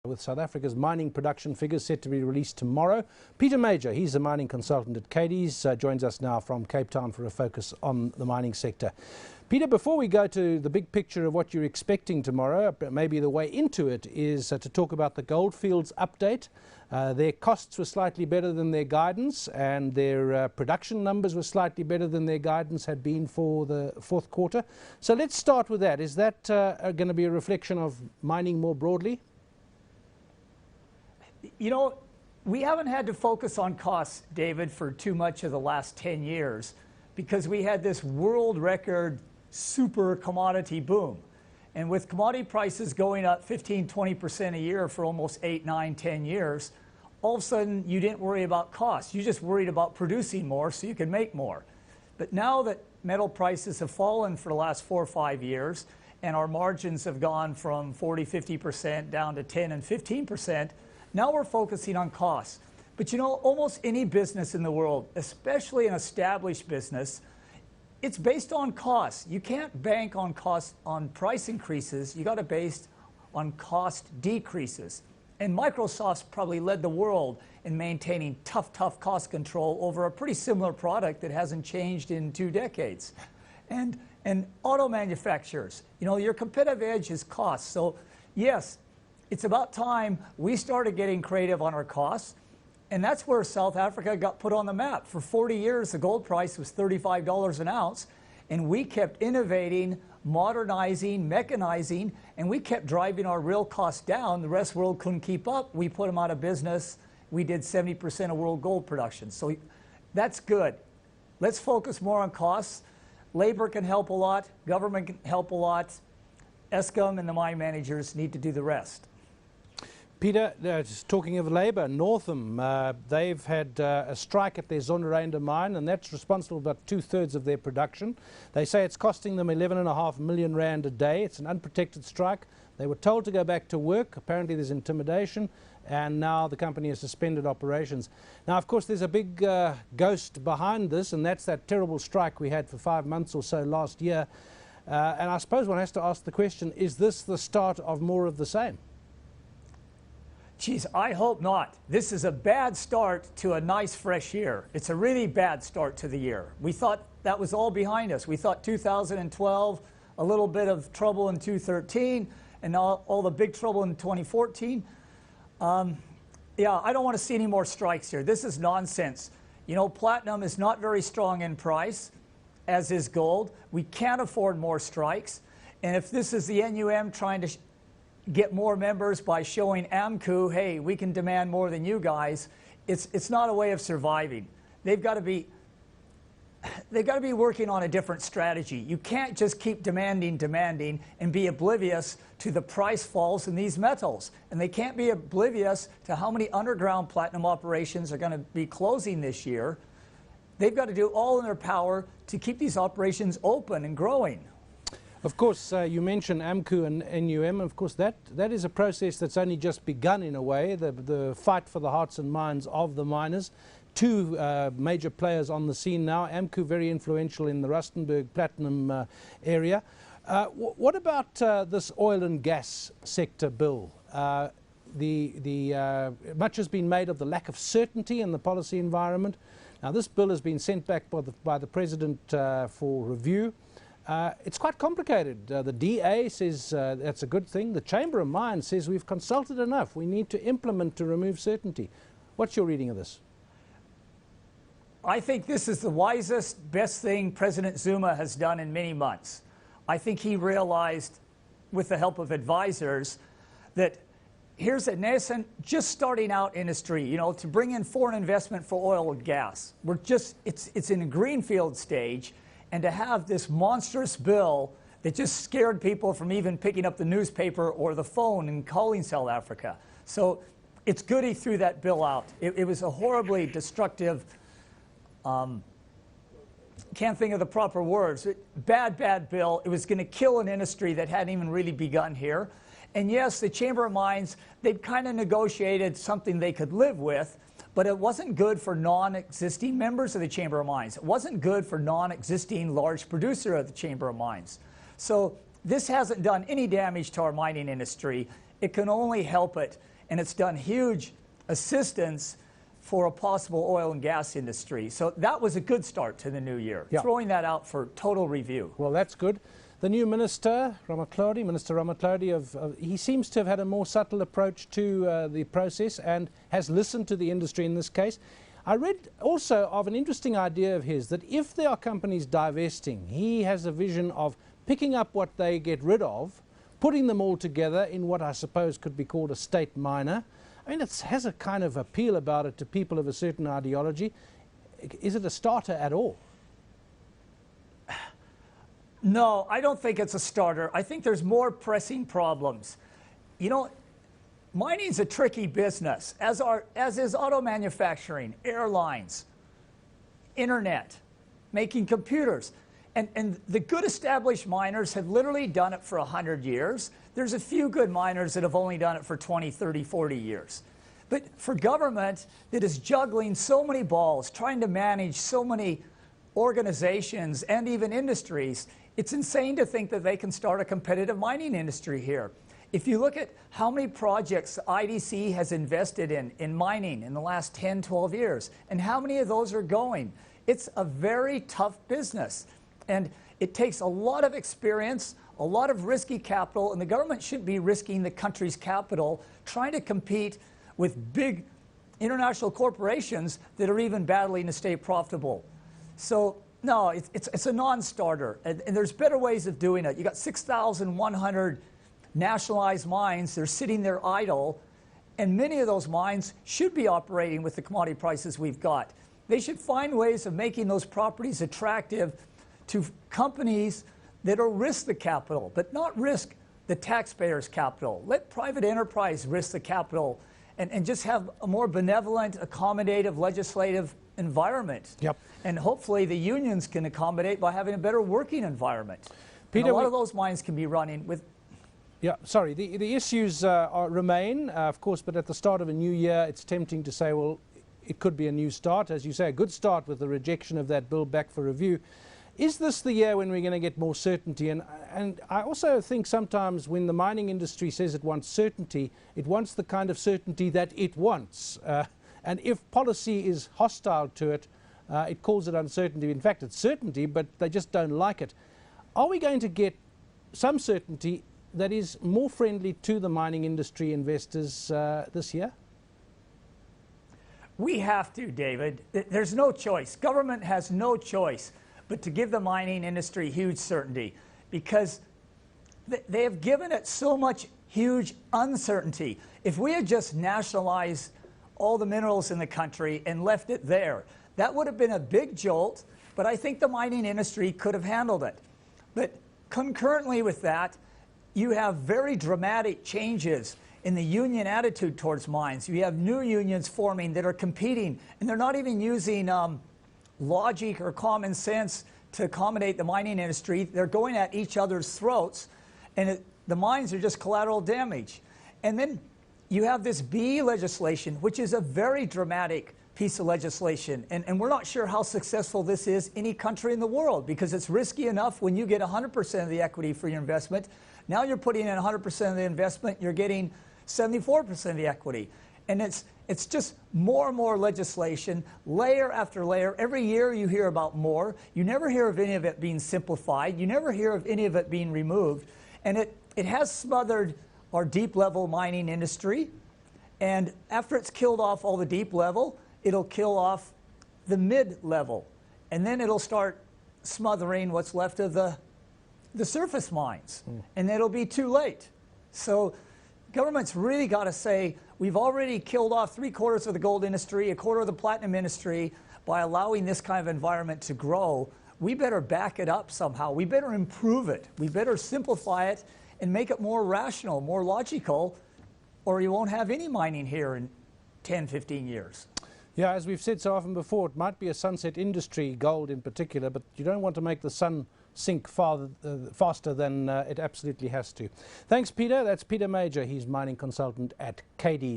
With South Africa's mining production figures set to be released tomorrow. Peter Major, he's a mining consultant at Cadiz, joins us now from Cape Town for a focus on the mining sector. Peter, before we go to the big picture of what you're expecting tomorrow, maybe the way into it is to talk about the Goldfields update. Their costs were slightly better than their guidance, and their production numbers were slightly better than their guidance had been for the fourth quarter. So let's start with that. Is that going to be a reflection of mining more broadly? You know, we haven't had to focus on costs, David, for too much of the last 10 years because we had this world record super commodity boom. And with commodity prices going up 15–20% a year for almost 8, 9, 10 years, all of a sudden you didn't worry about costs. You just worried about producing more so you could make more. But now that metal prices have fallen for the last 4 or 5 years and our margins have gone from 40–50% down to 10 and 15%, now we're focusing on costs. But you know, almost any business in the world, especially an established business, it's based on costs. You can't bank on cost on price increases. You got to base on cost decreases. And Microsoft's probably led the world in maintaining tough cost control over a pretty similar product that hasn't changed in 2 decades. And auto manufacturers, you know, your competitive edge is cost. So yes, it's about time we started getting creative on our costs, and that's where South Africa got put on the map. For 40 years, the gold price was $35 an ounce, and we kept innovating, modernizing, mechanizing, and we kept driving our real costs down. The rest of the world couldn't keep up. We put them out of business. We did 70% of world gold production. So that's good. Let's focus more on costs. Labor can help a lot. Government can help a lot. Eskom and the mine managers need to do the rest. Peter, just talking of labour, Northam, they've had a strike at their Zondereinde mine, and that's responsible for about 2/3 of their production. They say it's costing them 11.5 million rand a day. It's an unprotected strike. They were told to go back to work. Apparently there's intimidation, and now the company has suspended operations. Now, of course, there's a big ghost behind this, and that's that terrible strike we had for 5 months or so last year. And I suppose one has to ask the question, is this the start of more of the same? Geez, I hope not. This is a bad start to a nice fresh year. It's a really bad start to the year. We thought that was all behind us. We thought 2012, a little bit of trouble in 2013, and all the big trouble in 2014. Yeah, I don't want to see any more strikes here. This is nonsense. You know, platinum is not very strong in price, as is gold. We can't afford more strikes. And if this is the NUM trying to get more members by showing AMCU, hey, we can demand more than you guys, it's not a way of surviving. They've got to be working on a different strategy. You can't just keep demanding and be oblivious to the price falls in these metals. And they can't be oblivious to how many underground platinum operations are going to be closing this year. They've got to do all in their power to keep these operations open and growing. Of course, you mentioned AMCU and NUM. Of course, that is a process that's only just begun in a way, the fight for the hearts and minds of the miners. 2 major players on the scene now. AMCU very influential in the Rustenburg platinum area. What about this oil and gas sector bill? Much has been made of the lack of certainty in the policy environment. Now, this bill has been sent back by the President for review. It's quite complicated. The DA says that's a good thing. The Chamber of Mines says we've consulted enough. We need to implement to remove certainty. What's your reading of this? I think this is the wisest, best thing President Zuma has done in many months. I think he realized, with the help of advisors, that here's a nascent, just starting out industry, you know, to bring in foreign investment for oil and gas. It's in a greenfield stage. And to have this monstrous bill that just scared people from even picking up the newspaper or the phone and calling South Africa. So it's good he threw that bill out. It was a horribly destructive, can't think of the proper words, bad bill. It was going to kill an industry that hadn't even really begun here. And yes, the Chamber of Mines, they'd kind of negotiated something they could live with. But it wasn't good for non-existing members of the Chamber of Mines. It wasn't good for non-existing large producer of the Chamber of Mines. So this hasn't done any damage to our mining industry. it can only help it. And it's done huge assistance for a possible oil and gas industry. So that was a good start to the new year. Yeah. Throwing that out for total review. Well, that's good. The new Minister Ramatladi, he seems to have had a more subtle approach to the process and has listened to the industry in this case. I read also of an interesting idea of his that if there are companies divesting, he has a vision of picking up what they get rid of, putting them all together in what I suppose could be called a state minor. I mean, it has a kind of appeal about it to people of a certain ideology. Is it a starter at all? No, I don't think it's a starter. I think there's more pressing problems. You know, mining's a tricky business, as is auto manufacturing, airlines, internet, making computers. And the good established miners have literally done it for 100 years. There's a few good miners that have only done it for 20, 30, 40 years. But for government that is juggling so many balls, trying to manage so many organizations and even industries, it's insane to think that they can start a competitive mining industry here. If you look at how many projects IDC has invested in mining in the last 10, 12 years, and how many of those are going, it's a very tough business. And it takes a lot of experience, a lot of risky capital, and the government shouldn't be risking the country's capital trying to compete with big international corporations that are even battling to stay profitable. So, no, it's a non-starter, and there's better ways of doing it. You got 6,100 nationalized mines. They're sitting there idle, and many of those mines should be operating with the commodity prices we've got. They should find ways of making those properties attractive to companies that will risk the capital, but not risk the taxpayers' capital. Let private enterprise risk the capital and just have a more benevolent, accommodative, legislative environment. Yep. And hopefully the unions can accommodate by having a better working environment. Peter, and a lot of those mines can be running with... Yeah, sorry, the issues remain, of course, but at the start of a new year, it's tempting to say, well, it could be a new start. As you say, a good start with the rejection of that bill back for review. Is this the year when we're going to get more certainty? And I also think sometimes when the mining industry says it wants certainty, it wants the kind of certainty that it wants. And if policy is hostile to it, it calls it uncertainty. In fact, it's certainty, but they just don't like it. Are we going to get some certainty that is more friendly to the mining industry investors this year? We have to, David. There's no choice. Government has no choice but to give the mining industry huge certainty, because they have given it so much huge uncertainty. If we had just nationalized all the minerals in the country and left it there, that would have been a big jolt, but I think the mining industry could have handled it. But concurrently with that, you have very dramatic changes in the union attitude towards mines. You have new unions forming that are competing, and they're not even using logic or common sense to accommodate the mining industry. They're going at each other's throats, and the mines are just collateral damage. And then you have this BE legislation, which is a very dramatic piece of legislation. And we're not sure how successful this is any country in the world, because it's risky enough when you get 100% of the equity for your investment. Now you're putting in 100% of the investment, you're getting 74% of the equity. And it's just more and more legislation, layer after layer. Every year you hear about more. You never hear of any of it being simplified. You never hear of any of it being removed. And it has smothered our deep level mining industry. And after it's killed off all the deep level, it'll kill off the mid level. And then it'll start smothering what's left of the surface mines. And it'll be too late. So government's really got to say, we've already killed off 3/4 of the gold industry, 1/4 of the platinum industry by allowing this kind of environment to grow. We better back it up somehow. We better improve it. We better simplify it and make it more rational, more logical, or you won't have any mining here in 10, 15 years. Yeah, as we've said so often before, it might be a sunset industry, gold in particular, but you don't want to make the sun sink faster than it absolutely has to. Thanks, Peter. That's Peter Major. He's mining consultant at Cadiz.